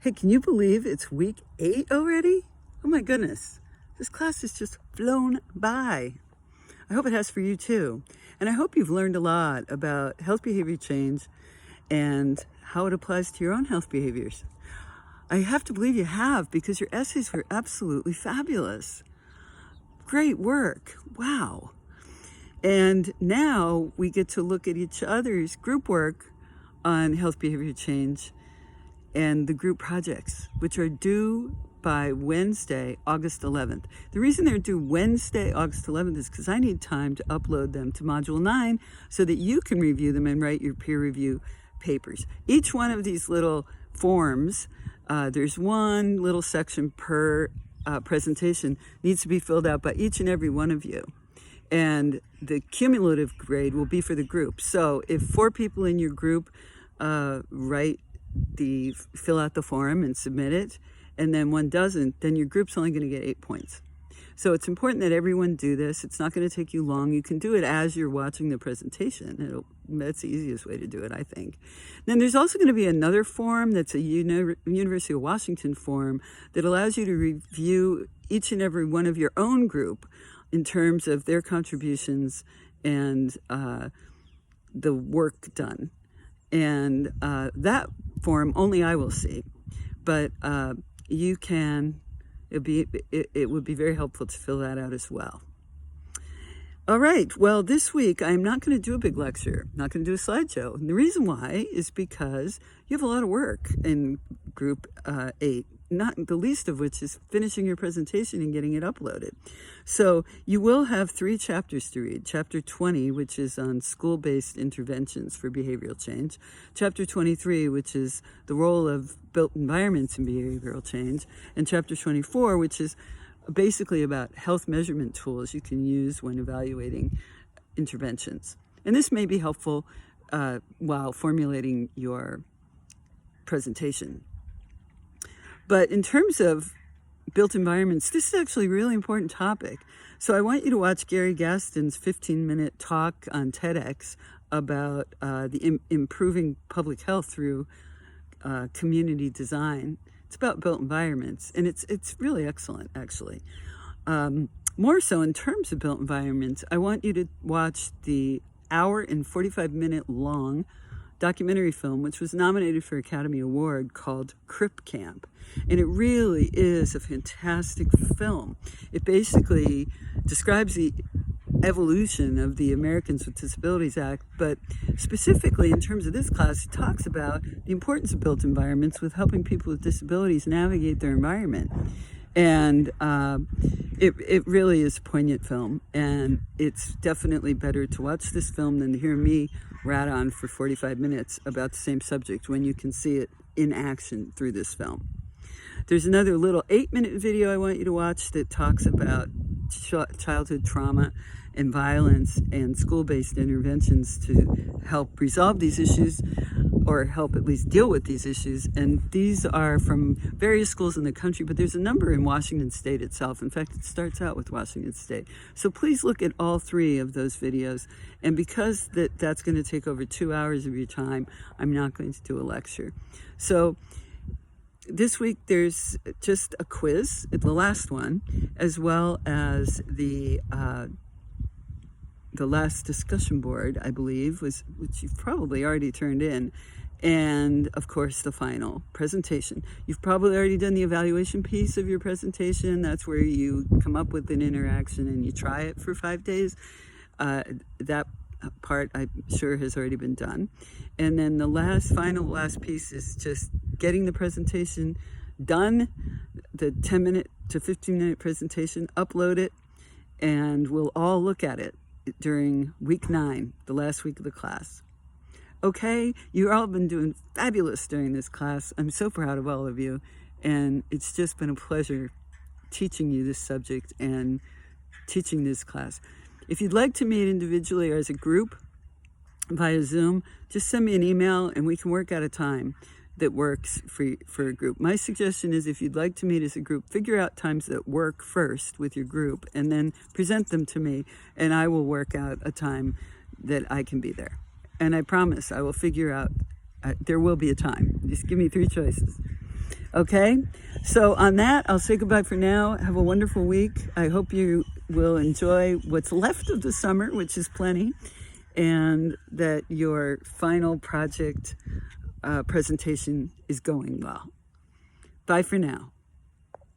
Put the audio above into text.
Hey, can you believe it's week 8 already? Oh my goodness. This class has just flown by. I hope it has for you too. And I hope you've learned a lot about health behavior change and how it applies to your own health behaviors. I have to believe you have, because your essays were absolutely fabulous. Great work. Wow. And now we get to look at each other's group work on health behavior change and the group projects, which are due by Wednesday, August 11th. The reason they're due Wednesday, August 11th is because I need time to upload them to Module 9 so that you can review them and write your peer review papers. Each one of these little forms, there's one little section per presentation, needs to be filled out by each and every one of you. And the cumulative grade will be for the group. So if 4 people in your group fill out the form and submit it, and then one doesn't, then your group's only going to get 8 points. So it's important that everyone do this. It's not going to take you long. You can do it as you're watching the presentation. That's the easiest way to do it, I think. Then there's also going to be another form that's a University of Washington form that allows you to review each and every one of your own group in terms of their contributions and the work done. And that form only I will see, but you can, it would be very helpful to fill that out as well. All right, well, this week I'm not going to do a big lecture, not going to do a slideshow. And the reason why is because you have a lot of work in group 8, not the least of which is finishing your presentation and getting it uploaded. So you will have 3 chapters to read. Chapter 20, which is on school-based interventions for behavioral change. Chapter 23, which is the role of built environments in behavioral change. And chapter 24, which is basically about health measurement tools you can use when evaluating interventions. And this may be helpful while formulating your presentation. But in terms of built environments, this is actually a really important topic. So I want you to watch Gary Gaston's 15-minute talk on TEDx about improving public health through community design. It's about built environments, and it's really excellent, actually. More so in terms of built environments, I want you to watch the 1 hour and 45-minute long documentary film, which was nominated for Academy Award, called Crip Camp. And it really is a fantastic film. It basically describes the evolution of the Americans with Disabilities Act, but specifically in terms of this class, it talks about the importance of built environments with helping people with disabilities navigate their environment. And it really is a poignant film, and it's definitely better to watch this film than to hear me rat on for 45 minutes about the same subject when you can see it in action through this film. There's another little 8-minute video I want you to watch that talks about childhood trauma and violence and school-based interventions to help resolve these issues, or help at least deal with these issues. And these are from various schools in the country, but there's a number in Washington State itself. In fact, it starts out with Washington State. So please look at all 3 of those videos. And because that's going to take over 2 hours of your time, I'm not going to do a lecture. So this week there's just a quiz, the last one, as well as the last discussion board, I believe, which you've probably already turned in, and of course the final presentation. You've probably already done the evaluation piece of your presentation. That's where you come up with an interaction and you try it for 5 days. That part I'm sure has already been done. And then the last piece is just getting the presentation done, the 10-minute to 15-minute presentation, upload it, and we'll all look at it during week 9, the last week of the class. Okay, you've all been doing fabulous during this class. I'm so proud of all of you, and it's just been a pleasure teaching you this subject and teaching this class. If you'd like to meet individually or as a group via Zoom, just send me an email and we can work out a time that works for a group. My suggestion is, if you'd like to meet as a group, figure out times that work first with your group and then present them to me, and I will work out a time that I can be there. And I promise I will figure out, there will be a time. Just give me 3 choices. Okay, so on that, I'll say goodbye for now. Have a wonderful week. I hope you will enjoy what's left of the summer, which is plenty, and that your final project presentation is going well. Bye for now.